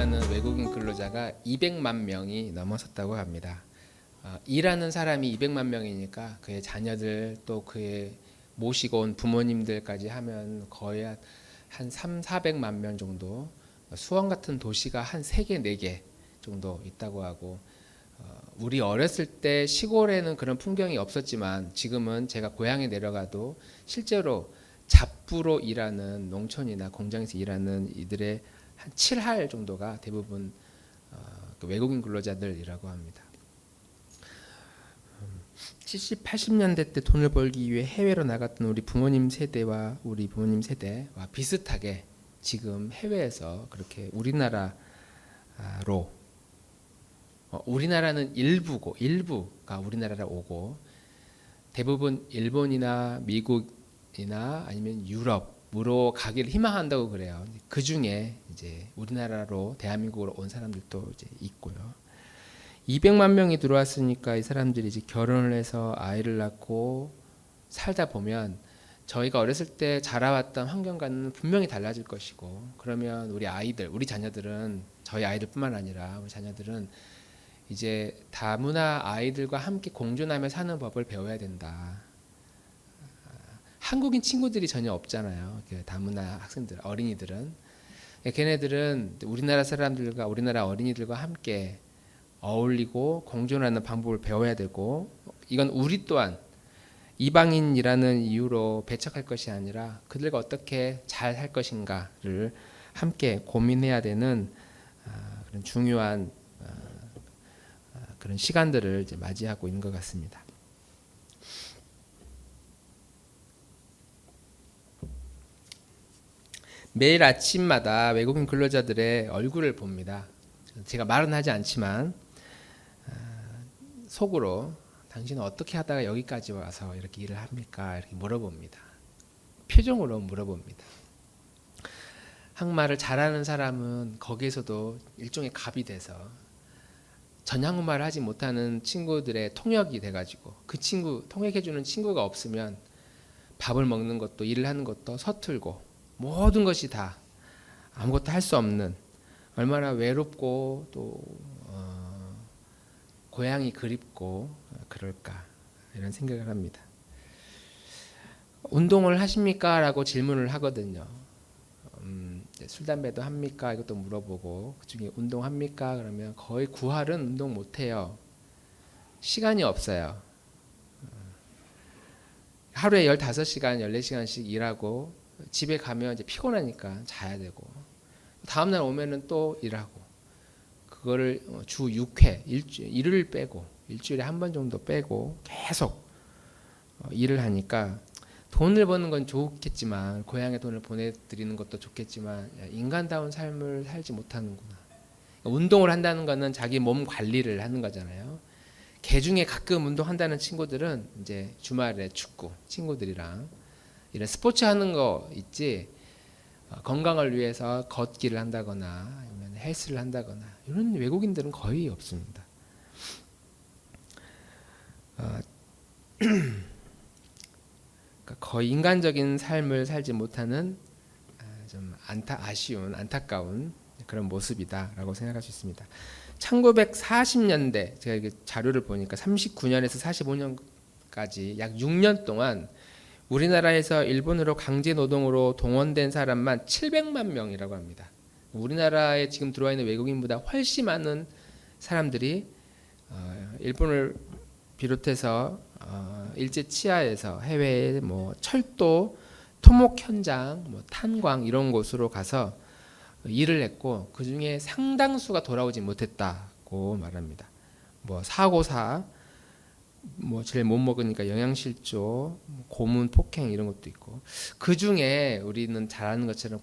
근무하는 외국인 근로자가 200만 명이 넘어섰다고 합니다. 일하는 사람이 200만 명이니까 그의 자녀들 또 그의 모시고 온 부모님들까지 하면 거의 한 3, 400만 명 정도, 수원 같은 도시가 한 3개, 4개 정도 있다고 하고, 우리 어렸을 때 시골에는 그런 풍경이 없었지만 지금은 제가 고향에 내려가도 실제로 잡부로 일하는 농촌이나 공장에서 일하는 이들의 한 7할 정도가 대부분 외국인 근로자들이라고 합니다. 70, 80년대 때 돈을 벌기 위해 해외로 나갔던 우리 부모님 세대와 비슷하게 지금 해외에서 그렇게 우리나라로, 우리나라는 일부가 우리나라로 오고 대부분 일본이나 미국이나 아니면 유럽으로 가기를 희망한다고 그래요. 그 중에 이제 우리나라로 대한민국으로 온 사람들도 이제 있고요. 200만 명이 들어왔으니까 이 사람들이 이제 결혼을 해서 아이를 낳고 살다 보면 저희가 어렸을 때 자라왔던 환경과는 분명히 달라질 것이고, 그러면 우리 자녀들은, 저희 아이들뿐만 아니라 우리 자녀들은 이제 다문화 아이들과 함께 공존하며 사는 법을 배워야 된다. 한국인 친구들이 전혀 없잖아요. 다문화 학생들, 어린이들은. 걔네들은 우리나라 사람들과 우리나라 어린이들과 함께 어울리고 공존하는 방법을 배워야 되고, 이건 우리 또한 이방인이라는 이유로 배척할 것이 아니라 그들과 어떻게 잘 살 것인가를 함께 고민해야 되는 그런 중요한 그런 시간들을 이제 맞이하고 있는 것 같습니다. 매일 아침마다 외국인 근로자들의 얼굴을 봅니다. 제가 말은 하지 않지만 속으로 당신은 어떻게 하다가 여기까지 와서 이렇게 일을 합니까? 이렇게 물어봅니다. 표정으로 물어봅니다. 한국말을 잘하는 사람은 거기에서도 일종의 갑이 돼서 전향국말을 하지 못하는 친구들의 통역이 돼가지고 그 친구, 통역해주는 친구가 없으면 밥을 먹는 것도 일을 하는 것도 서툴고 모든 것이 다 아무것도 할 수 없는, 얼마나 외롭고 또 고향이 그립고 그럴까, 이런 생각을 합니다. 운동을 하십니까? 라고 질문을 하거든요. 술, 담배도 합니까? 이것도 물어보고, 그중에 운동합니까? 그러면 거의 9할은 운동 못해요. 시간이 없어요. 하루에 15시간, 14시간씩 일하고 집에 가면 이제 피곤하니까 자야 되고, 다음날 오면은 또 일하고, 그거를 주 6회, 일요일 빼고 일주일에 한 번 정도 빼고 계속 일을 하니까 돈을 버는 건 좋겠지만, 고향에 돈을 보내드리는 것도 좋겠지만 인간다운 삶을 살지 못하는구나. 운동을 한다는 거는 자기 몸 관리를 하는 거잖아요. 개 중에 가끔 운동한다는 친구들은 이제 주말에 축구 친구들이랑 이런 스포츠 하는 거 있지, 건강을 위해서 걷기를 한다거나 아니면 헬스를 한다거나 이런 외국인들은 거의 없습니다. 거의 인간적인 삶을 살지 못하는 좀 아쉬운, 안타까운 그런 모습이다라고 생각할 수 있습니다. 1940년대 제가 자료를 보니까 39년에서 45년까지 약 6년 동안 우리나라에서 일본으로 강제 노동으로 동원된 사람만 700만 명이라고 합니다. 우리나라에 지금 들어와 있는 외국인보다 훨씬 많은 사람들이 일본을 비롯해서 일제 치하에서 해외의 뭐 철도, 토목 현장, 뭐 탄광 이런 곳으로 가서 일을 했고, 그 중에 상당수가 돌아오지 못했다고 말합니다. 뭐 사고사, 뭐 제일 못 먹으니까 영양실조, 고문, 폭행 이런 것도 있고, 그 중에 우리는 잘 아는 것처럼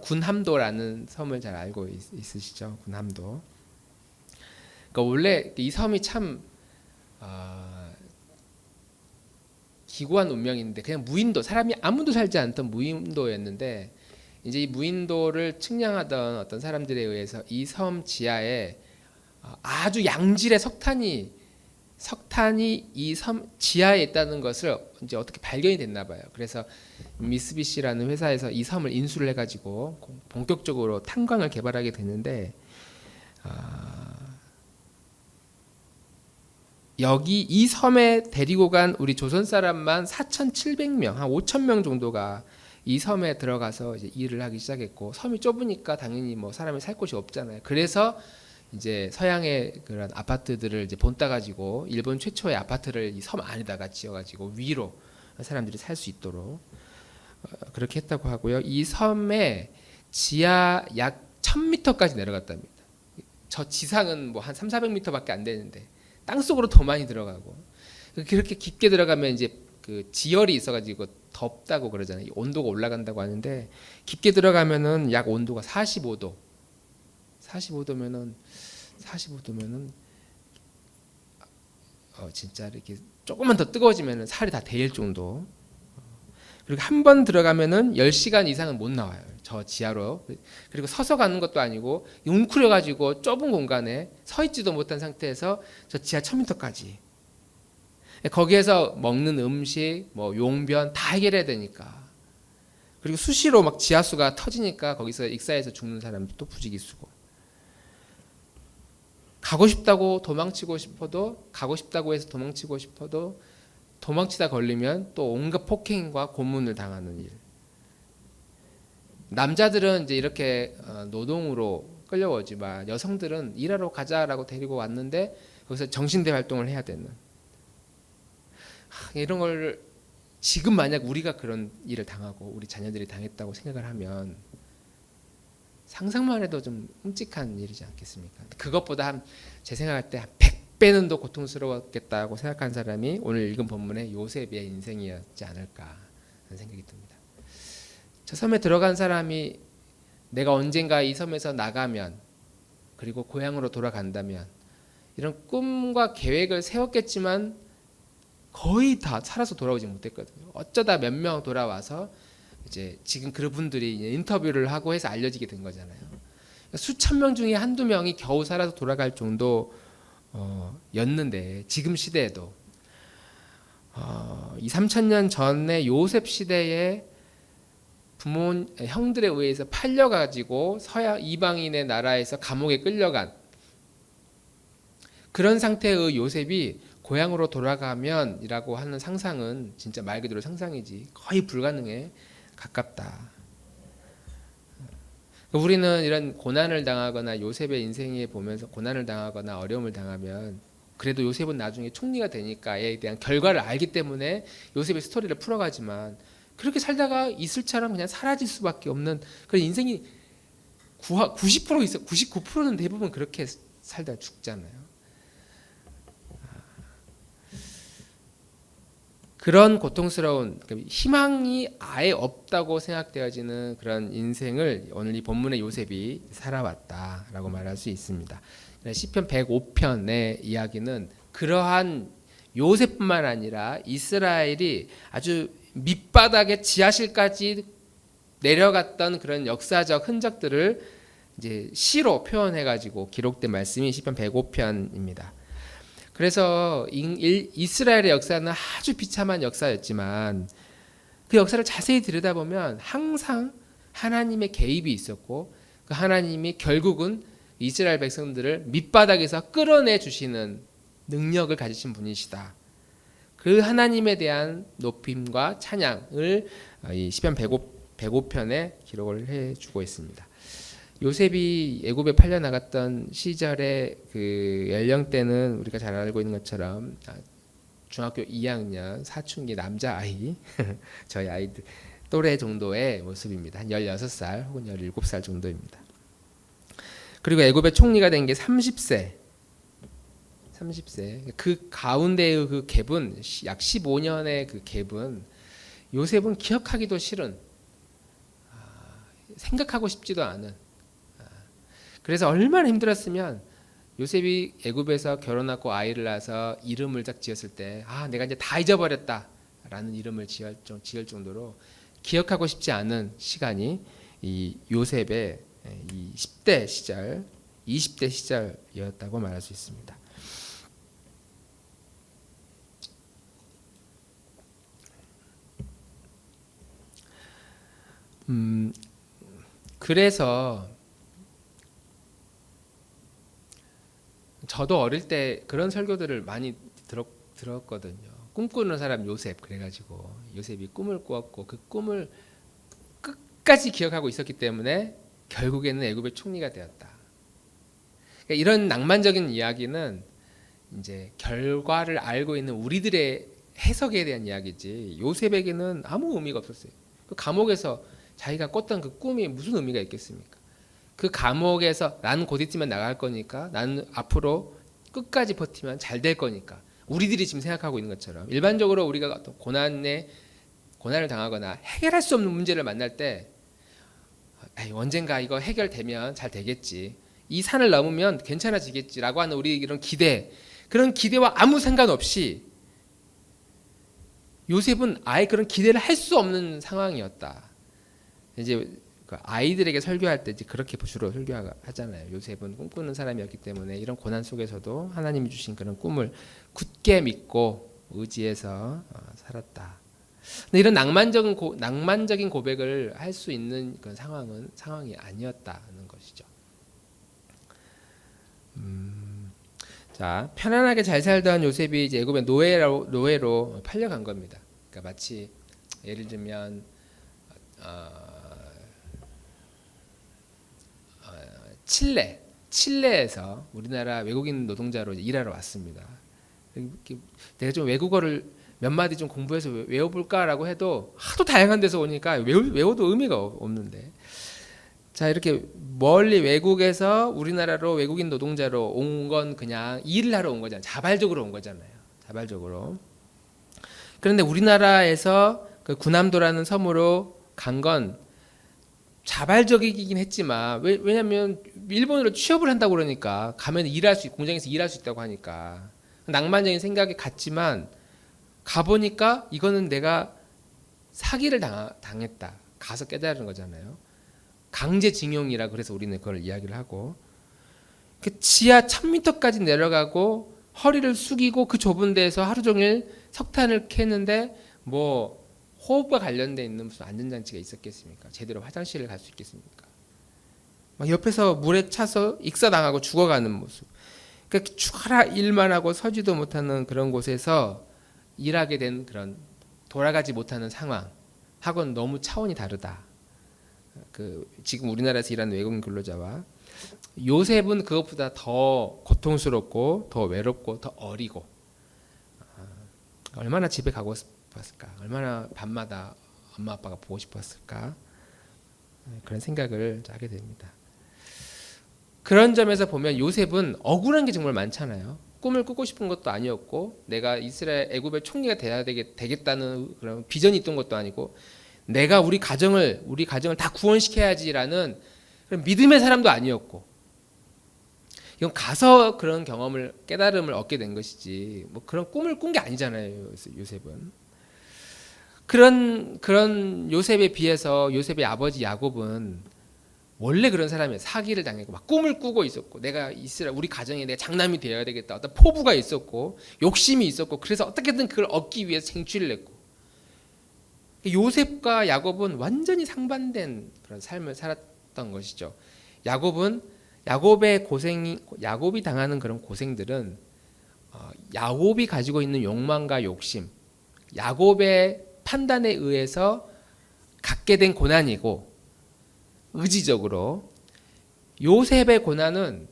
군함도라는 섬을 잘 알고 있으시죠? 군함도. 그러니까 원래 이 섬이 참 기구한 운명인데, 그냥 무인도, 사람이 아무도 살지 않던 무인도였는데, 이제 이 무인도를 측량하던 어떤 사람들에 의해서 이 섬 지하에 아주 양질의 석탄이 이 섬 지하에 있다는 것을 이제 어떻게 발견이 됐나 봐요. 그래서 미쓰비시라는 회사에서 이 섬을 인수를 해가지고 본격적으로 탄광을 개발하게 됐는데, 여기 이 섬에 데리고 간 우리 조선 사람만 4,700명, 한 5,000명 정도가 이 섬에 들어가서 이제 일을 하기 시작했고, 섬이 좁으니까 당연히 뭐 사람이 살 곳이 없잖아요. 그래서 이제 서양의 그런 아파트들을 이제 본따 가지고 일본 최초의 아파트를 이 섬 안에다가 지어가지고 위로 사람들이 살 수 있도록 그렇게 했다고 하고요. 이 섬에 지하 약 1,000m까지 내려갔답니다. 저 지상은 뭐 한 3, 400m밖에 안 되는데 땅 속으로 더 많이 들어가고, 그렇게 깊게 들어가면 이제 그 지열이 있어가지고 덥다고 그러잖아요. 온도가 올라간다고 하는데, 깊게 들어가면은 약 온도가 45도, 45도면은 진짜 이렇게 조금만 더 뜨거워지면은 살이 다 데일 정도. 그리고 한 번 들어가면은 10시간 이상은 못 나와요. 저 지하로. 그리고 서서 가는 것도 아니고 웅크려 가지고 좁은 공간에 서 있지도 못한 상태에서 저 지하 1,000m까지. 거기에서 먹는 음식, 뭐 용변 다 해결해야 되니까. 그리고 수시로 막 지하수가 터지니까 거기서 익사해서 죽는 사람도 또 부지기수고. 가고 싶다고 해서 도망치고 싶어도 도망치다 걸리면 또 온갖 폭행과 고문을 당하는 일. 남자들은 이제 이렇게 노동으로 끌려오지만 여성들은 일하러 가자라고 데리고 왔는데 거기서 정신대 활동을 해야 되는, 이런 걸 지금 만약 우리가 그런 일을 당하고 우리 자녀들이 당했다고 생각을 하면 상상만 해도 좀 끔찍한 일이지 않겠습니까? 그것보다 제 생각할 때 한 100배는 더 고통스러웠겠다고 생각한 사람이 오늘 읽은 본문의 요셉의 인생이었지 않을까 하는 생각이 듭니다. 저 섬에 들어간 사람이 내가 언젠가 이 섬에서 나가면, 그리고 고향으로 돌아간다면, 이런 꿈과 계획을 세웠겠지만 거의 다 살아서 돌아오지 못했거든요. 어쩌다 몇 명 돌아와서 이제 지금 그분들이 인터뷰를 하고 해서 알려지게 된 거잖아요. 수천 명 중에 한두 명이 겨우 살아서 돌아갈 정도였는데, 지금 시대에도 2, 3천 년 전의 요셉 시대에 형들에 의해서 팔려가지고 서양 이방인의 나라에서 감옥에 끌려간 그런 상태의 요셉이 고향으로 돌아가면이라고 하는 상상은 진짜 말 그대로 상상이지 거의 불가능에 가깝다. 우리는 이런 고난을 당하거나 요셉의 인생에 보면서 고난을 당하거나 어려움을 당하면, 그래도 요셉은 나중에 총리가 되니까에 대한 결과를 알기 때문에 요셉의 스토리를 풀어가지만, 그렇게 살다가 이슬처럼 그냥 사라질 수밖에 없는 그런 인생이 90% 있어. 99%는 대부분 그렇게 살다 죽잖아요. 그런 고통스러운, 희망이 아예 없다고 생각되어지는 그런 인생을 오늘 이 본문의 요셉이 살아왔다라고 말할 수 있습니다. 시편 105편의 이야기는 그러한 요셉뿐만 아니라 이스라엘이 아주 밑바닥의 지하실까지 내려갔던 그런 역사적 흔적들을 이제 시로 표현해가지고 기록된 말씀이 시편 105편입니다. 그래서 이스라엘의 역사는 아주 비참한 역사였지만 그 역사를 자세히 들여다보면 항상 하나님의 개입이 있었고, 그 하나님이 결국은 이스라엘 백성들을 밑바닥에서 끌어내 주시는 능력을 가지신 분이시다. 그 하나님에 대한 높임과 찬양을 이 시편 105편에 기록을 해주고 있습니다. 요셉이 애굽에 팔려 나갔던 시절의 그 연령대는 우리가 잘 알고 있는 것처럼 중학교 2학년 사춘기 남자아이 저희 아이들 또래 정도의 모습입니다. 한 16살 혹은 17살 정도입니다. 그리고 애굽의 총리가 된 게 30세. 그 가운데의 그 갭은 약 15년의 그 갭은 요셉은 기억하기도 싫은, 생각하고 싶지도 않은, 그래서 얼마나 힘들었으면 요셉이 애굽에서 결혼하고 아이를 낳아서 이름을 딱 지었을 때 내가 이제 다 잊어버렸다라는 이름을 지을 정도로 기억하고 싶지 않은 시간이 이 요셉의 이 10대 시절, 20대 시절이었다고 말할 수 있습니다. 그래서 저도 어릴 때 그런 설교들을 많이 들었거든요. 꿈꾸는 사람 요셉 그래가지고 요셉이 꿈을 꾸었고 그 꿈을 끝까지 기억하고 있었기 때문에 결국에는 애굽의 총리가 되었다. 그러니까 이런 낭만적인 이야기는 이제 결과를 알고 있는 우리들의 해석에 대한 이야기지 요셉에게는 아무 의미가 없었어요. 그 감옥에서 자기가 꿨던 그 꿈이 무슨 의미가 있겠습니까? 그 감옥에서 나는 곧 있으면 나갈 거니까 나는 앞으로 끝까지 버티면 잘 될 거니까 우리들이 지금 생각하고 있는 것처럼 일반적으로 우리가 어떤 고난을 당하거나 해결할 수 없는 문제를 만날 때 언젠가 이거 해결되면 잘 되겠지, 이 산을 넘으면 괜찮아지겠지라고 하는 우리 이런 기대, 그런 기대와 아무 상관없이 요셉은 아예 그런 기대를 할 수 없는 상황이었다. 이제 그 아이들에게 설교할 때 이제 그렇게 주로 설교하잖아요. 요셉은 꿈꾸는 사람이었기 때문에 이런 고난 속에서도 하나님이 주신 그런 꿈을 굳게 믿고 의지해서 살았다. 근데 이런 낭만적인 고백을 할 수 있는 그런 상황이 아니었다는 것이죠. 자, 편안하게 잘 살던 요셉이 이제 애굽의 노예로 팔려간 겁니다. 그러니까 마치 예를 들면 칠레에서 우리나라 외국인 노동자로 일하러 왔습니다. 내가 좀 외국어를 몇 마디 좀 공부해서 외워볼까라고 해도 하도 다양한 데서 오니까 외워도 의미가 없는데, 자, 이렇게 멀리 외국에서 우리나라로 외국인 노동자로 온 건 그냥 일을 하러 온 거잖아요. 자발적으로 온 거잖아요. 자발적으로. 그런데 우리나라에서 그 구남도라는 섬으로 간 건 자발적이긴 했지만 왜냐하면 일본으로 취업을 한다고 그러니까 가면 공장에서 일할 수 있다고 하니까 낭만적인 생각이 갔지만 가보니까 이거는 내가 사기를 당했다. 가서 깨달은 거잖아요. 강제징용이라 그래서 우리는 그걸 이야기를 하고, 그 지하 1000m까지 내려가고 허리를 숙이고 그 좁은 데에서 하루 종일 석탄을 캐는데 뭐 호흡과 관련돼 있는 무슨 안전장치가 있었겠습니까? 제대로 화장실을 갈 수 있겠습니까? 막 옆에서 물에 차서 익사당하고 죽어가는 모습. 그러니까 죽어라 일만 하고 서지도 못하는 그런 곳에서 일하게 된 그런 돌아가지 못하는 상황하고는 너무 차원이 다르다. 지금 우리나라에서 일하는 외국인 근로자와 요셉은 그것보다 더 고통스럽고 더 외롭고 더 어리고 얼마나 집에 가고 싶었을까, 얼마나 밤마다 엄마 아빠가 보고 싶었을까, 그런 생각을 하게 됩니다. 그런 점에서 보면 요셉은 억울한 게 정말 많잖아요. 꿈을 꾸고 싶은 것도 아니었고 내가 이스라엘 애굽의 총리가 돼야 되겠다는 그런 비전이 있던 것도 아니고 내가 우리 가정을 다 구원시켜야지라는 그런 믿음의 사람도 아니었고, 이건 가서 그런 깨달음을 얻게 된 것이지 뭐 그런 꿈을 꾼 게 아니잖아요. 요셉은 그런 요셉에 비해서 요셉의 아버지 야곱은 원래 그런 사람이에요. 사기를 당했고 막 꿈을 꾸고 있었고 내가 우리 가정에 내 장남이 되어야 되겠다, 어떤 포부가 있었고 욕심이 있었고, 그래서 어떻게든 그걸 얻기 위해서 생취를 했고, 요셉과 야곱은 완전히 상반된 그런 삶을 살았던 것이죠. 야곱이 당하는 그런 고생들은 야곱이 가지고 있는 욕망과 욕심, 야곱의 판단에 의해서 갖게 된 고난이고, 의지적으로 요셉의 고난은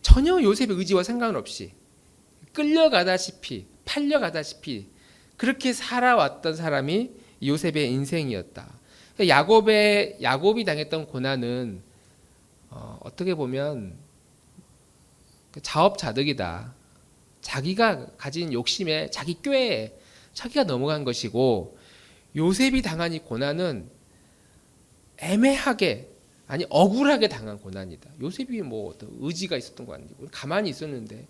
전혀 요셉의 의지와 상관없이 끌려가다시피 팔려가다시피 그렇게 살아왔던 사람이 요셉의 인생이었다. 야곱이 당했던 고난은 어떻게 보면 자업자득이다. 자기가 가진 욕심에 자기 꾀에 자기가 넘어간 것이고, 요셉이 당한 이 고난은 애매하게 아니 억울하게 당한 고난이다. 요셉이 뭐 어떤 의지가 있었던 거 아니고 가만히 있었는데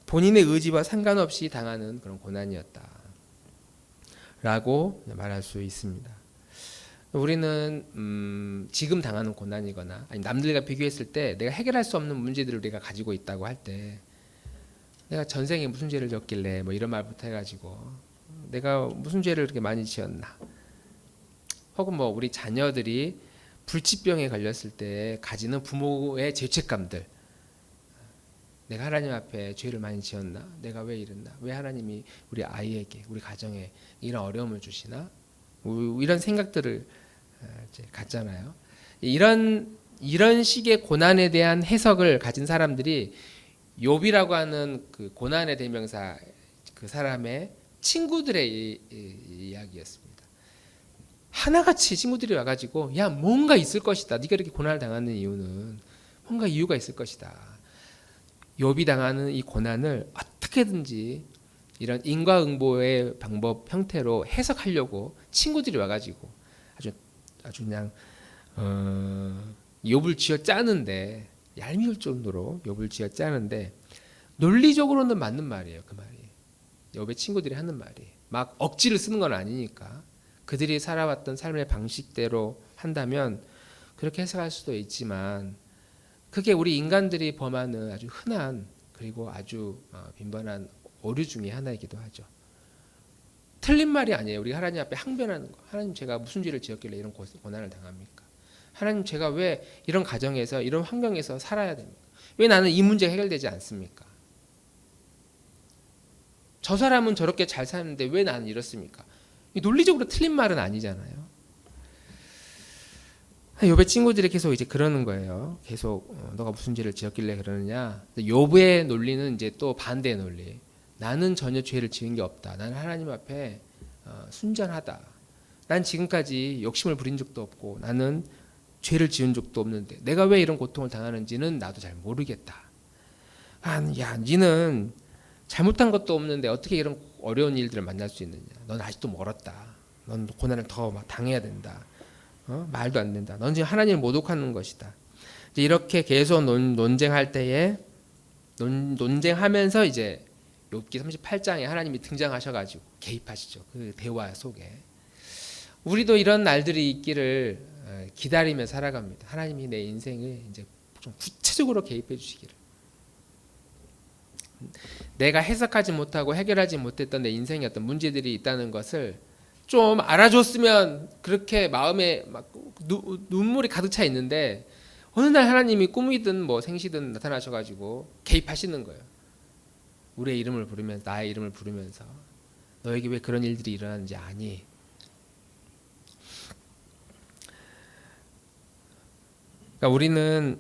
본인의 의지와 상관없이 당하는 그런 고난이었다 라고 말할 수 있습니다. 우리는 지금 당하는 고난이거나 아니 남들과 비교했을 때 내가 해결할 수 없는 문제들을 우리가 가지고 있다고 할 때 내가 전생에 무슨 죄를 졌길래 뭐 이런 말부터 해가지고 내가 무슨 죄를 그렇게 많이 지었나, 혹은 뭐 우리 자녀들이 불치병에 걸렸을 때 가지는 부모의 죄책감들, 내가 하나님 앞에 죄를 많이 지었나? 내가 왜 이랬나? 왜 하나님이 우리 아이에게, 우리 가정에 이런 어려움을 주시나? 이런 생각들을 이제 갖잖아요. 이런 식의 고난에 대한 해석을 가진 사람들이 욥이라고 하는 그 고난의 대명사 그 사람의 친구들의 이야기였습니다. 하나같이 친구들이 와가지고 야 뭔가 있을 것이다. 네가 이렇게 고난을 당하는 이유는 뭔가 이유가 있을 것이다. 욥이 당하는 이 고난을 어떻게든지 이런 인과응보의 방법 형태로 해석하려고 친구들이 와가지고 아주 그냥 욥을 쥐어 짜는데 얄미울 정도로 욥을 쥐어 짜는데 논리적으로는 맞는 말이에요. 그 말이 욥의 친구들이 하는 말이 막 억지를 쓰는 건 아니니까 그들이 살아왔던 삶의 방식대로 한다면 그렇게 해석할 수도 있지만 그게 우리 인간들이 범하는 아주 흔한 그리고 아주 빈번한 오류 중에 하나이기도 하죠. 틀린 말이 아니에요. 우리 하나님 앞에 항변하는 거. 하나님 제가 무슨 죄를 지었길래 이런 고난을 당합니까? 하나님 제가 왜 이런 가정에서 이런 환경에서 살아야 됩니까? 왜 나는 이 문제가 해결되지 않습니까? 저 사람은 저렇게 잘 사는데 왜 나는 이렇습니까? 논리적으로 틀린 말은 아니잖아요. 욥의 친구들이 계속 이제 그러는 거예요. 계속 너가 무슨 죄를 지었길래 그러느냐. 욥의 논리는 이제 또 반대의 논리. 나는 전혀 죄를 지은 게 없다. 나는 하나님 앞에 순전하다. 난 지금까지 욕심을 부린 적도 없고 나는 죄를 지은 적도 없는데 내가 왜 이런 고통을 당하는지는 나도 잘 모르겠다. 야, 니는 잘못한 것도 없는데 어떻게 이런 어려운 일들을 만날 수 있느냐. 넌 아직도 멀었다. 넌 고난을 더 막 당해야 된다. 말도 안 된다. 넌 지금 하나님을 모독하는 것이다. 이렇게 계속 논쟁할 때에 논쟁하면서 이제 욥기 38장에 하나님이 등장하셔가지고 개입하시죠. 그 대화 속에 우리도 이런 날들이 있기를 기다리며 살아갑니다. 하나님이 내 인생을 이제 좀 구체적으로 개입해 주시기를. 내가 해석하지 못하고 해결하지 못했던 내 인생의 어떤 문제들이 있다는 것을 좀 알아줬으면 그렇게 마음에 막 눈물이 가득 차 있는데 어느 날 하나님이 꿈이든 뭐 생시든 나타나셔가지고 개입하시는 거예요. 우리의 이름을 부르면서 나의 이름을 부르면서 너에게 왜 그런 일들이 일어나는지 아니. 그러니까 우리는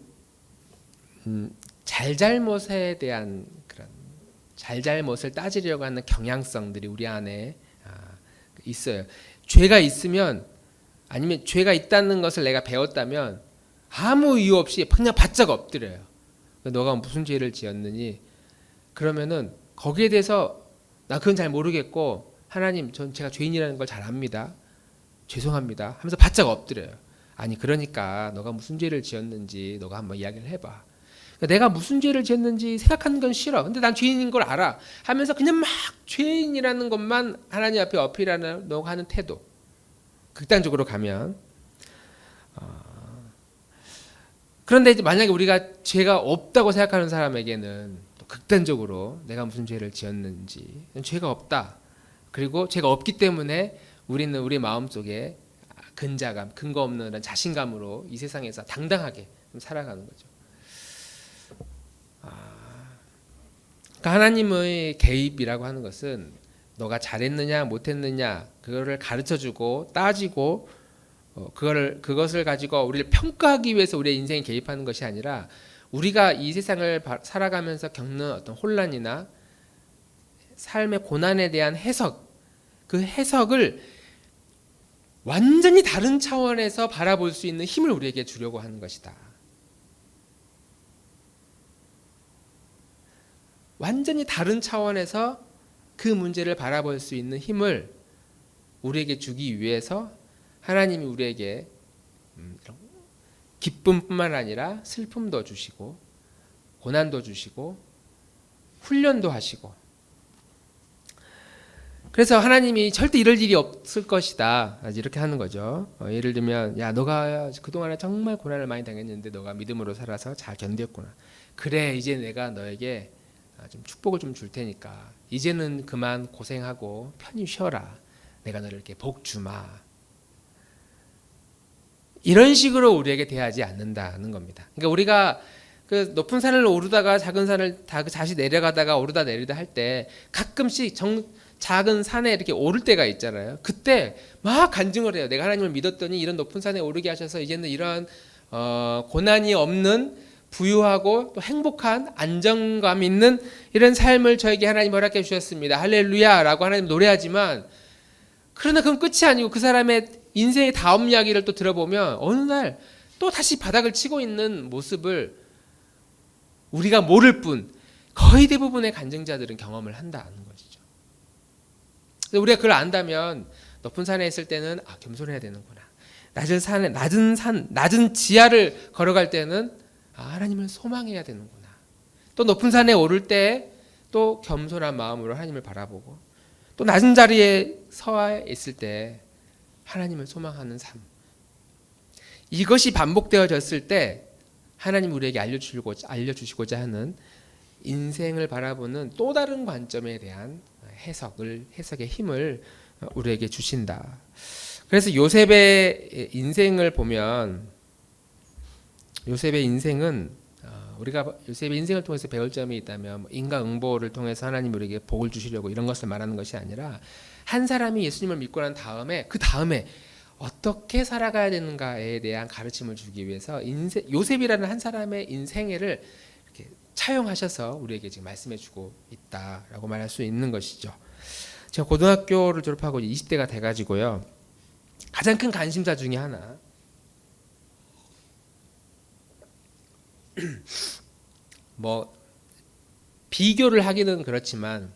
잘잘못에 대한 그런 잘잘못을 따지려고 하는 경향성들이 우리 안에 있어요. 죄가 있으면 아니면 죄가 있다는 것을 내가 배웠다면 아무 이유 없이 그냥 바짝 엎드려요. 너가 무슨 죄를 지었느니 그러면은 거기에 대해서 나 그건 잘 모르겠고 하나님 전 제가 죄인이라는 걸 잘 압니다. 죄송합니다 하면서 바짝 엎드려요. 아니 그러니까 너가 무슨 죄를 지었는지 너가 한번 이야기를 해봐. 그러니까 내가 무슨 죄를 지었는지 생각하는 건 싫어. 근데 난 죄인인 걸 알아 하면서 그냥 막 죄인이라는 것만 하나님 앞에 어필하려고 하는 태도. 극단적으로 가면 그런데 이제 만약에 우리가 죄가 없다고 생각하는 사람에게는 또 극단적으로 내가 무슨 죄를 지었는지 죄가 없다. 그리고 죄가 없기 때문에 우리는 우리 마음속에 근자감, 근거 없는 자신감으로 이 세상에서 당당하게 살아가는 거죠. 그러니까 하나님의 개입이라고 하는 것은 너가 잘했느냐 못했느냐 그거를 가르쳐주고 따지고 그것을 가지고 우리를 평가하기 위해서 우리의 인생에 개입하는 것이 아니라 우리가 이 세상을 살아가면서 겪는 어떤 혼란이나 삶의 고난에 대한 해석, 그 해석을 완전히 다른 차원에서 바라볼 수 있는 힘을 우리에게 주려고 하는 것이다. 완전히 다른 차원에서 그 문제를 바라볼 수 있는 힘을 우리에게 주기 위해서 하나님이 우리에게 기쁨뿐만 아니라 슬픔도 주시고 고난도 주시고 훈련도 하시고 그래서 하나님이 절대 이럴 일이 없을 것이다 이렇게 하는 거죠. 예를 들면 야 너가 그동안에 정말 고난을 많이 당했는데 너가 믿음으로 살아서 잘 견뎠구나. 그래 이제 내가 너에게 좀 축복을 좀 줄 테니까 이제는 그만 고생하고 편히 쉬어라. 내가 너를 이렇게 복 주마. 이런 식으로 우리에게 대하지 않는다는 겁니다. 그러니까 우리가 그 높은 산을 오르다가 작은 산을 다시 내려가다가 오르다 내리다 할 때 가끔씩 작은 산에 이렇게 오를 때가 있잖아요. 그때 막 간증을 해요. 내가 하나님을 믿었더니 이런 높은 산에 오르게 하셔서 이제는 이러한 고난이 없는 부유하고 또 행복한 안정감 있는 이런 삶을 저에게 하나님 허락해 주셨습니다. 할렐루야라고 하나님 노래하지만, 그러나 그건 끝이 아니고 그 사람의 인생의 다음 이야기를 또 들어보면 어느 날 또 다시 바닥을 치고 있는 모습을 우리가 모를 뿐 거의 대부분의 간증자들은 경험을 한다는 것이죠. 우리가 그걸 안다면 높은 산에 있을 때는 겸손해야 되는구나. 낮은 지하를 걸어갈 때는 하나님을 소망해야 되는구나. 또 높은 산에 오를 때 또 겸손한 마음으로 하나님을 바라보고, 또 낮은 자리에 서 있을 때 하나님을 소망하는 삶. 이것이 반복되어졌을 때 하나님 우리에게 알려주시고자 하는 인생을 바라보는 또 다른 관점에 대한 해석의 힘을 우리에게 주신다. 그래서 요셉의 인생을 보면, 요셉의 인생은 우리가 요셉의 인생을 통해서 배울 점이 있다면 인과응보를 통해서 하나님 우리에게 복을 주시려고 이런 것을 말하는 것이 아니라, 한 사람이 예수님을 믿고 난 다음에 그 다음에 어떻게 살아가야 되는가에 대한 가르침을 주기 위해서 요셉이라는 한 사람의 인생애를 이렇게 차용하셔서 우리에게 지금 말씀해주고 있다라고 말할 수 있는 것이죠. 제가 고등학교를 졸업하고 20대가 돼가지고요, 가장 큰 관심사 중에 하나, 비교를 하기는 그렇지만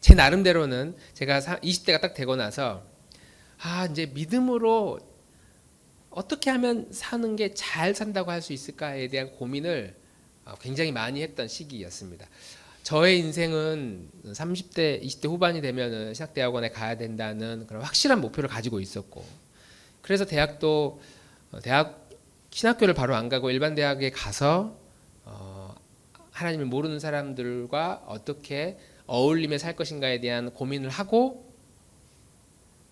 제 나름대로는 제가 20대가 딱 되고 나서 이제 믿음으로 어떻게 하면 사는 게 잘 산다고 할 수 있을까에 대한 고민을 굉장히 많이 했던 시기였습니다. 저의 인생은 30대, 20대 후반이 되면은 신학대학원에 가야 된다는 그런 확실한 목표를 가지고 있었고, 그래서 대학 신학교를 바로 안 가고 일반 대학에 가서 하나님을 모르는 사람들과 어떻게 어울림에 살 것인가에 대한 고민을 하고,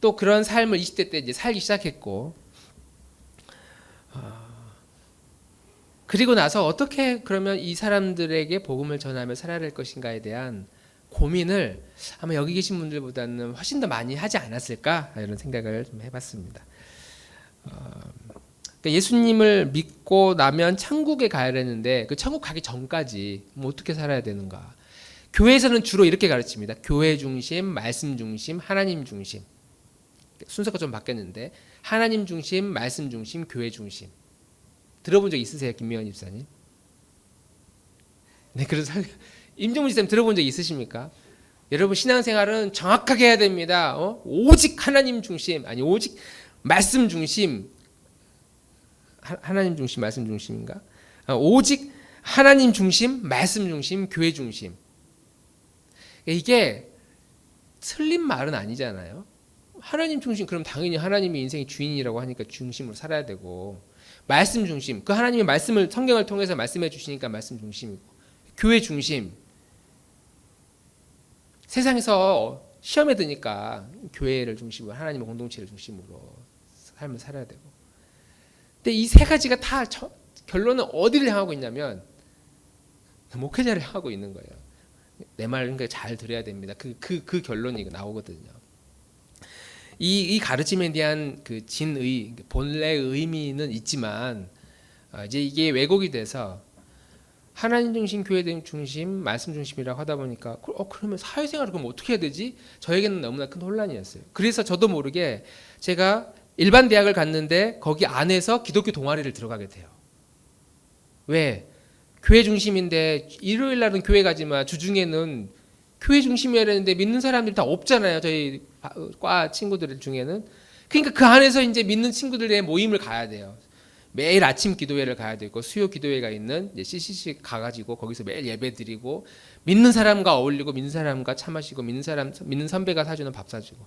또 그런 삶을 20대 때 이제 살기 시작했고, 그리고 나서 어떻게 그러면 이 사람들에게 복음을 전하며 살아야 될 것인가에 대한 고민을 아마 여기 계신 분들보다는 훨씬 더 많이 하지 않았을까, 이런 생각을 좀 해봤습니다. 예수님을 믿고 나면 천국에 가야 되는데 그 천국 가기 전까지 어떻게 살아야 되는가. 교회에서는 주로 이렇게 가르칩니다. 교회 중심, 말씀 중심, 하나님 중심. 순서가 좀 바뀌었는데 하나님 중심, 말씀 중심, 교회 중심. 들어본 적 있으세요, 김미연 집사님? 네, 그래서 임종문 집사님 들어본 적 있으십니까? 여러분, 신앙생활은 정확하게 해야 됩니다. 오직 하나님 중심, 아니 오직 말씀 중심. 하나님 중심, 말씀 중심인가? 오직 하나님 중심, 말씀 중심, 교회 중심. 이게 틀린 말은 아니잖아요. 하나님 중심, 그럼 당연히 하나님이 인생의 주인이라고 하니까 중심으로 살아야 되고, 말씀 중심, 그 하나님의 말씀을 성경을 통해서 말씀해 주시니까 말씀 중심이고, 교회 중심, 세상에서 시험에 드니까 교회를 중심으로, 하나님의 공동체를 중심으로 삶을 살아야 되고. 근데 이 세 가지가 다 결론은 어디를 향하고 있냐면 목회자를 향하고 있는 거예요. 내 말은 잘 들어야 됩니다. 그 결론이 나오거든요. 이 가르침에 대한 그 진의, 본래의 의미는 있지만, 이제 이게 왜곡이 돼서 하나님 중심, 교회 중심, 말씀 중심이라고 하다 보니까 그러면 사회생활을 그럼 어떻게 해야 되지? 저에게는 너무나 큰 혼란이었어요. 그래서 저도 모르게 제가 일반 대학을 갔는데 거기 안에서 기독교 동아리를 들어가게 돼요. 왜? 교회 중심인데 일요일 날은 교회 가지만 주중에는 교회 중심이어야 되는데 믿는 사람들이 다 없잖아요. 저희 과 친구들 중에는. 그러니까 그 안에서 이제 믿는 친구들의 모임을 가야 돼요. 매일 아침 기도회를 가야 되고, 수요 기도회가 있는 CCC 가가지고 거기서 매일 예배 드리고, 믿는 사람과 어울리고, 믿는 사람과 차 마시고, 믿는 선배가 사주는 밥 사주고,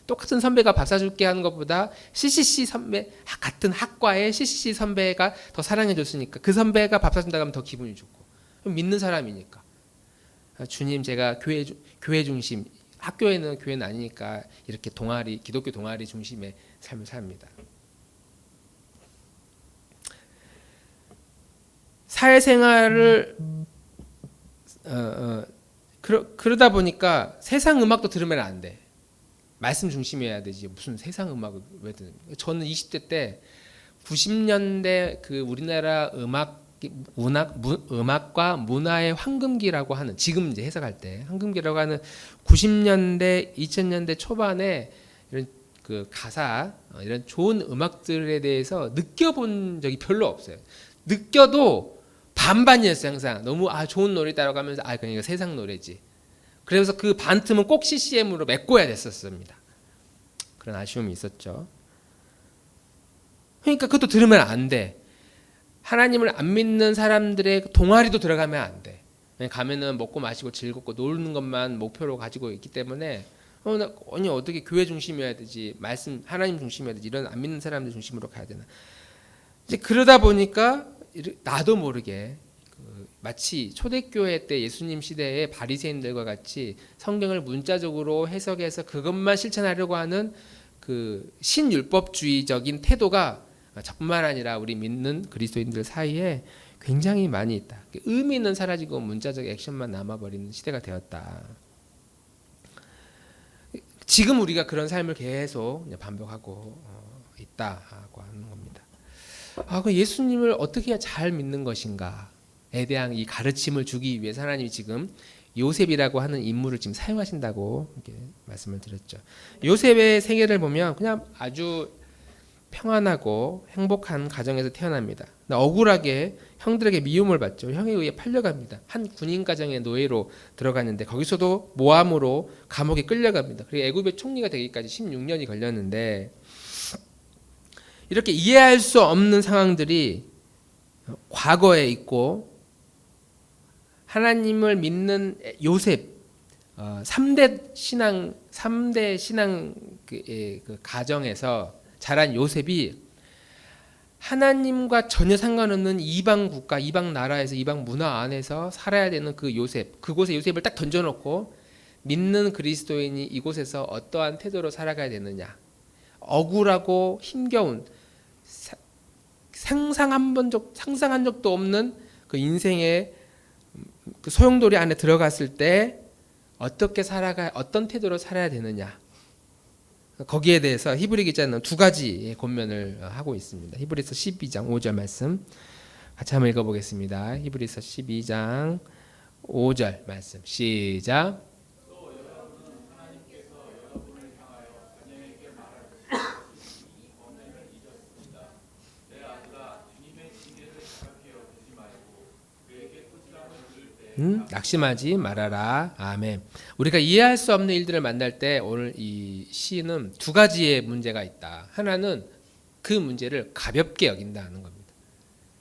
똑같은 선배가 밥 사줄게 하는 것보다 CCC 선배, 같은 학과의 CCC 선배가 더 사랑해줬으니까 그 선배가 밥 사준다고 하면 더 기분이 좋고, 믿는 사람이니까. 주님, 제가 교회 중심, 학교에는 교회는 아니니까 이렇게 기독교 동아리 중심의 삶을 삽니다. 사회생활을 그러다 보니까 세상 음악도 들으면 안 돼. 말씀 중심이어야 되지. 무슨 세상 음악을 왜 듣는? 저는 20대 때 90년대 그 우리나라 음악과 문화의 황금기라고 하는, 지금 이제 해석할 때 황금기라고 하는 90년대 2000년대 초반에 이런 그 가사, 이런 좋은 음악들에 대해서 느껴본 적이 별로 없어요. 느껴도 반반이었어요. 항상 너무 좋은 노래다라고 하면서 그냥 이거 세상 노래지. 그래서 그 반틈은 꼭 CCM으로 메꿔야 됐었습니다. 그런 아쉬움이 있었죠. 그러니까 그것도 들으면 안 돼. 하나님을 안 믿는 사람들의 동아리도 들어가면 안 돼. 가면은 먹고 마시고 즐겁고 노는 것만 목표로 가지고 있기 때문에 아니 어떻게 교회 중심이어야 되지, 말씀 하나님 중심이어야 되지, 이런 안 믿는 사람들 중심으로 가야 되나. 이제 그러다 보니까 나도 모르게 마치 초대교회 때 예수님 시대의 바리새인들과 같이 성경을 문자적으로 해석해서 그것만 실천하려고 하는 그 신율법주의적인 태도가 저뿐만 아니라 우리 믿는 그리스도인들 사이에 굉장히 많이 있다. 의미는 사라지고 문자적 액션만 남아버리는 시대가 되었다. 지금 우리가 그런 삶을 계속 반복하고 있다고 하는 겁니다. 그 예수님을 어떻게 해야 잘 믿는 것인가에 대한 이 가르침을 주기 위해서 하나님이 지금 요셉이라고 하는 인물을 지금 사용하신다고 이렇게 말씀을 드렸죠. 요셉의 생애를 보면 그냥 아주 평안하고 행복한 가정에서 태어납니다. 억울하게 형들에게 미움을 받죠. 형에 의해 팔려갑니다. 한 군인 가정의 노예로 들어갔는데 거기서도 모함으로 감옥에 끌려갑니다. 그리고 애굽의 총리가 되기까지 16년이 걸렸는데, 이렇게 이해할 수 없는 상황들이 과거에 있고, 하나님을 믿는 요셉 3대 신앙 그 가정에서 자란 요셉이 하나님과 전혀 상관없는 이방 국가, 이방 나라에서, 이방 문화 안에서 살아야 되는 그 요셉, 그곳에 요셉을 딱 던져놓고 믿는 그리스도인이 이곳에서 어떠한 태도로 살아가야 되느냐, 억울하고 힘겨운 상상한 적도 없는 그 인생의 그 소용돌이 안에 들어갔을 때 어떻게 어떤 태도로 살아야 되느냐, 거기에 대해서 히브리 기자는 두 가지의 권면을 하고 있습니다. 히브리서 12장 5절 말씀 같이 한번 읽어보겠습니다. 히브리서 12장 5절 말씀 시작. 낙심하지 말아라. 아멘. 우리가 이해할 수 없는 일들을 만날 때 오늘 이 시는 두 가지의 문제가 있다. 하나는 그 문제를 가볍게 여긴다는 겁니다.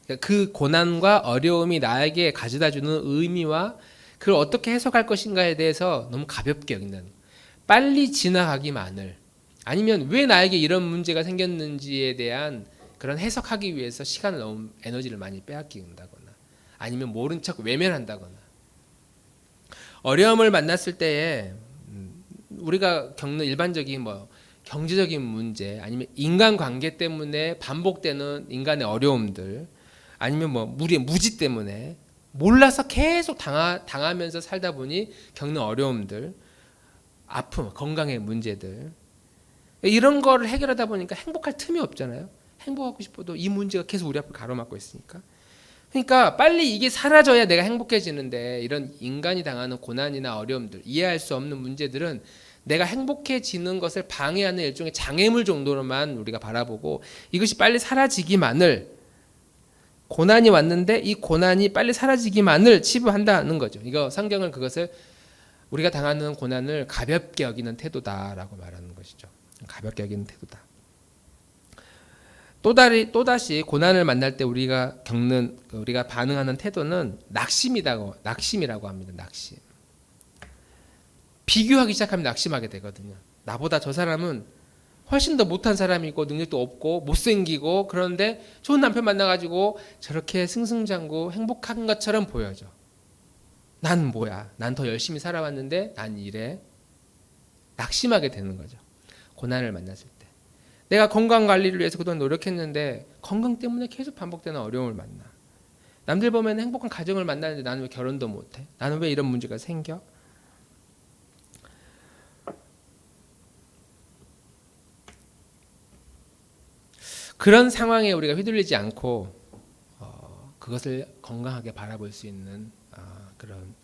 그러니까 그 고난과 어려움이 나에게 가져다주는 의미와 그걸 어떻게 해석할 것인가에 대해서 너무 가볍게 여긴다는 거예요. 빨리 지나가기만을, 아니면 왜 나에게 이런 문제가 생겼는지에 대한 그런 해석하기 위해서 시간을 너무 에너지를 많이 빼앗긴다거나, 아니면 모른 척 외면한다거나. 어려움을 만났을 때에 우리가 겪는 일반적인 경제적인 문제, 아니면 인간관계 때문에 반복되는 인간의 어려움들, 아니면 무지 때문에 몰라서 계속 당하면서 살다 보니 겪는 어려움들, 아픔, 건강의 문제들, 이런 거를 해결하다 보니까 행복할 틈이 없잖아요. 행복하고 싶어도 이 문제가 계속 우리 앞을 가로막고 있으니까. 그러니까 빨리 이게 사라져야 내가 행복해지는데, 이런 인간이 당하는 고난이나 어려움들, 이해할 수 없는 문제들은 내가 행복해지는 것을 방해하는 일종의 장애물 정도로만 우리가 바라보고, 이것이 빨리 사라지기만을, 고난이 왔는데 이 고난이 빨리 사라지기만을 치부한다는 거죠. 이거 성경은 그것을 우리가 당하는 고난을 가볍게 여기는 태도다라고 말하는 것이죠. 가볍게 여기는 태도다. 또다시 고난을 만날 때 우리가 반응하는 태도는 낙심이라고 합니다. 낙심. 비교하기 시작하면 낙심하게 되거든요. 나보다 저 사람은 훨씬 더 못한 사람이고 능력도 없고 못생기고, 그런데 좋은 남편 만나가지고 저렇게 승승장구 행복한 것처럼 보여져. 난 뭐야? 난 더 열심히 살아왔는데 난 이래. 낙심하게 되는 거죠. 고난을 만났을 때. 내가 건강 관리를 위해서 그동안 노력했는데 건강 때문에 계속 반복되는 어려움을 만나. 남들 보면 행복한 가정을 만나는데 나는 왜 결혼도 못해? 나는 왜 이런 문제가 생겨? 그런 상황에 우리가 휘둘리지 않고 그것을 건강하게 바라볼 수 있는 그런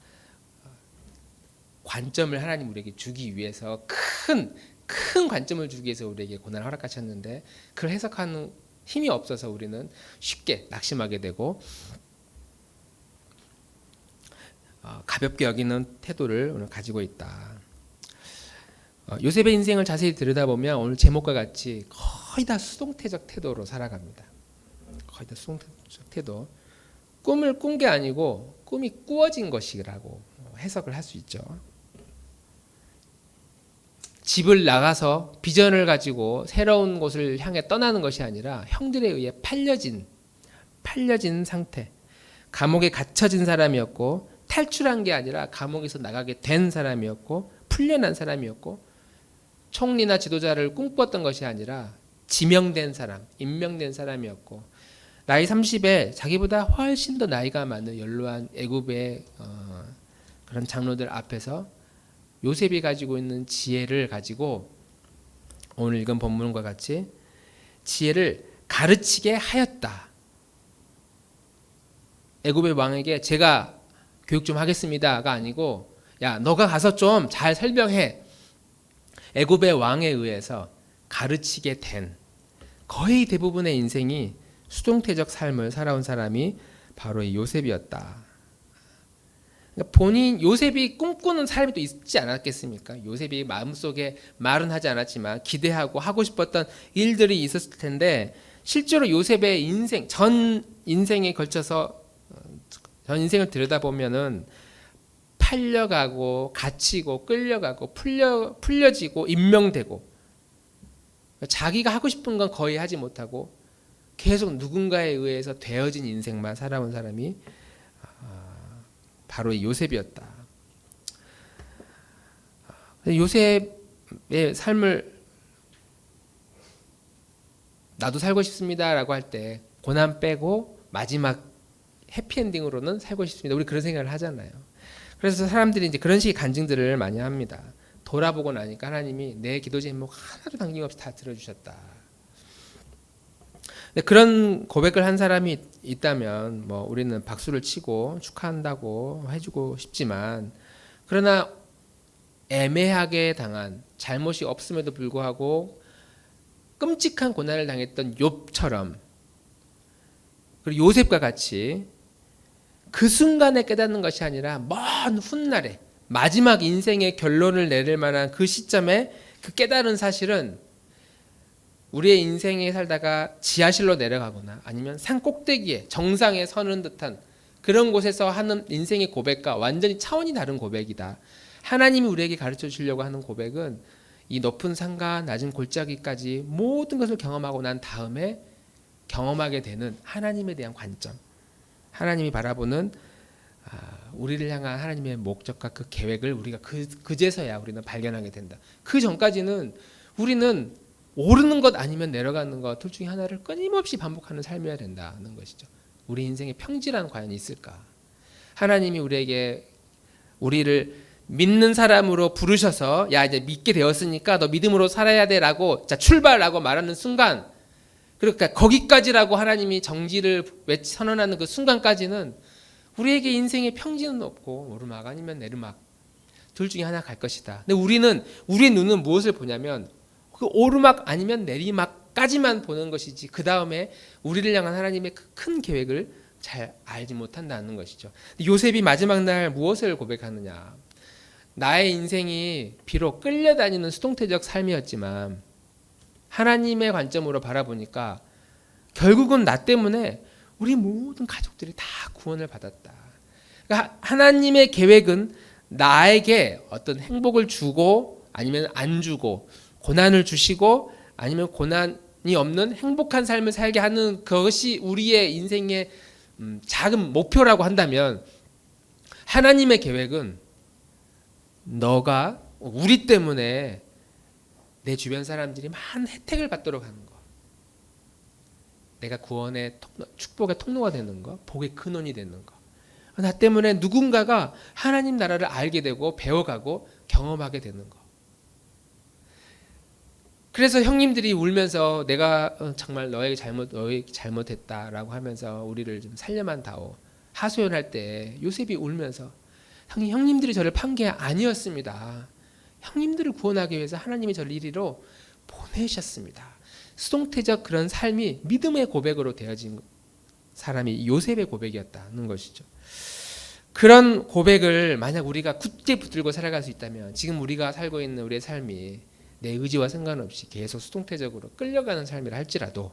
관점을 하나님 우리에게 주기 위해서 큰 관점을 주기 위해서 우리에게 고난을 허락하셨는데 그걸 해석하는 힘이 없어서 우리는 쉽게 낙심하게 되고 가볍게 여기는 태도를 오늘 가지고 있다. 요셉의 인생을 자세히 들여다보면 오늘 제목과 같이 거의 다 수동태적 태도로 살아갑니다. 거의 다 수동태적 태도. 꿈을 꾼 게 아니고 꿈이 꾸어진 것이라고 해석을 할 수 있죠. 집을 나가서 비전을 가지고 새로운 곳을 향해 떠나는 것이 아니라 형들에 의해 팔려진 상태. 감옥에 갇혀진 사람이었고 탈출한 게 아니라 감옥에서 나가게 된 사람이었고 풀려난 사람이었고 총리나 지도자를 꿈꿨던 것이 아니라 지명된 사람, 임명된 사람이었고 나이 30에 자기보다 훨씬 더 나이가 많은 연로한 애굽의 그런 장로들 앞에서 요셉이 가지고 있는 지혜를 가지고 오늘 읽은 본문과 같이 지혜를 가르치게 하였다. 애굽의 왕에게 제가 교육 좀 하겠습니다가 아니고 야 너가 가서 좀 잘 설명해. 애굽의 왕에 의해서 가르치게 된 거의 대부분의 인생이 수동태적 삶을 살아온 사람이 바로 이 요셉이었다. 그러니까 요셉이 꿈꾸는 삶이 또 있지 않았겠습니까? 요셉이 마음속에 말은 하지 않았지만 기대하고 하고 싶었던 일들이 있었을 텐데 실제로 요셉의 전 인생에 걸쳐서 전 인생을 들여다보면은 팔려가고 갇히고 끌려가고 풀려지고 임명되고 자기가 하고 싶은 건 거의 하지 못하고 계속 누군가에 의해서 되어진 인생만 살아온 사람이 바로 이 요셉이었다. 요셉의 삶을 나도 살고 싶습니다라고 할 때 고난 빼고 마지막 해피엔딩으로는 살고 싶습니다. 우리 그런 생각을 하잖아요. 그래서 사람들이 이제 그런 식의 간증들을 많이 합니다. 돌아보고 나니까 하나님이 내 기도 제목 하나도 남김없이 다 들어주셨다. 그런 고백을 한 사람이 있다면 뭐 우리는 박수를 치고 축하한다고 해주고 싶지만 그러나 애매하게 당한 잘못이 없음에도 불구하고 끔찍한 고난을 당했던 욥처럼 그리고 요셉과 같이 그 순간에 깨닫는 것이 아니라 먼 훗날에 마지막 인생의 결론을 내릴 만한 그 시점에 그 깨달은 사실은 우리의 인생에 살다가 지하실로 내려가거나 아니면 산 꼭대기에 정상에 서는 듯한 그런 곳에서 하는 인생의 고백과 완전히 차원이 다른 고백이다. 하나님이 우리에게 가르쳐 주려고 하는 고백은 이 높은 산과 낮은 골짜기까지 모든 것을 경험하고 난 다음에 경험하게 되는 하나님에 대한 관점, 하나님이 바라보는 우리를 향한 하나님의 목적과 그 계획을 우리가 그제서야 우리는 발견하게 된다. 그 전까지는 우리는 오르는 것 아니면 내려가는 것 둘 중에 하나를 끊임없이 반복하는 삶이어야 된다는 것이죠. 우리 인생에 평지란 과연 있을까? 하나님이 우리를 믿는 사람으로 부르셔서 야 이제 믿게 되었으니까 너 믿음으로 살아야 돼라고 자 출발라고 말하는 순간 그러니까 거기까지라고 하나님이 정지를 선언하는 그 순간까지는 우리에게 인생의 평지는 없고 오르막 아니면 내리막 둘 중에 하나 갈 것이다. 근데 우리의 눈은 무엇을 보냐면 그 오르막 아니면 내리막까지만 보는 것이지 그 다음에 우리를 향한 하나님의 큰 계획을 잘 알지 못한다는 것이죠. 요셉이 마지막 날 무엇을 고백하느냐? 나의 인생이 비록 끌려다니는 수동태적 삶이었지만 하나님의 관점으로 바라보니까 결국은 나 때문에 우리 모든 가족들이 다 구원을 받았다. 그러니까 하나님의 계획은 나에게 어떤 행복을 주고 아니면 안 주고 고난을 주시고 아니면 고난이 없는 행복한 삶을 살게 하는 그것이 우리의 인생의 작은 목표라고 한다면 하나님의 계획은 너가 우리 때문에 내 주변 사람들이 많은 혜택을 받도록 하는 거. 내가 구원의 축복의 통로가 되는 거, 복의 근원이 되는 거. 나 때문에 누군가가 하나님 나라를 알게 되고 배워가고 경험하게 되는 거. 그래서 형님들이 울면서 내가 정말 너에게 잘못했다라고 하면서 우리를 좀 살려만 다오 하소연할 때 요셉이 울면서 형님들이 저를 판 게 아니었습니다. 형님들을 구원하기 위해서 하나님이 저를 이리로 보내셨습니다. 수동태적 그런 삶이 믿음의 고백으로 되어진 사람이 요셉의 고백이었다는 것이죠. 그런 고백을 만약 우리가 굳게 붙들고 살아갈 수 있다면 지금 우리가 살고 있는 우리의 삶이 내 의지와 상관없이 계속 수동태적으로 끌려가는 삶이라 할지라도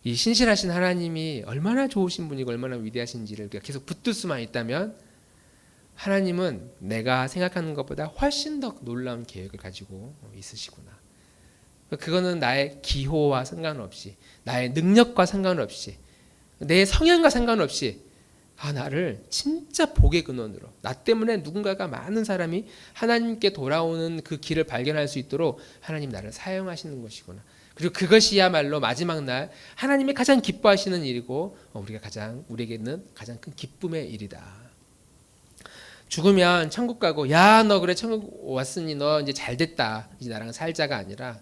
이 신실하신 하나님이 얼마나 좋으신 분이고 얼마나 위대하신지를 계속 붙들 수만 있다면 하나님은 내가 생각하는 것보다 훨씬 더 놀라운 계획을 가지고 있으시구나. 그거는 나의 기호와 상관없이 나의 능력과 상관없이 내 성향과 상관없이 나를 진짜 복의 근원으로 나 때문에 누군가가 많은 사람이 하나님께 돌아오는 그 길을 발견할 수 있도록 하나님 나를 사용하시는 것이구나. 그리고 그것이야말로 마지막 날 하나님이 가장 기뻐하시는 일이고 우리에게는 가장 큰 기쁨의 일이다. 죽으면 천국 가고 야 너 그래 천국 왔으니 너 이제 잘 됐다 이제 나랑 살자가 아니라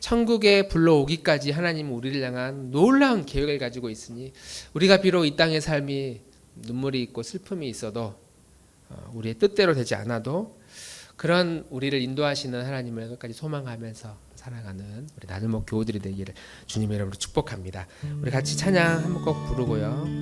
천국에 불러오기까지 하나님은 우리를 향한 놀라운 계획을 가지고 있으니 우리가 비록 이 땅의 삶이 눈물이 있고 슬픔이 있어도 우리의 뜻대로 되지 않아도 그런 우리를 인도하시는 하나님을 끝까지 소망하면서 살아가는 우리 나들목 교우들이 되기를 주님의 이름으로 축복합니다. 우리 같이 찬양 한번 꼭 부르고요.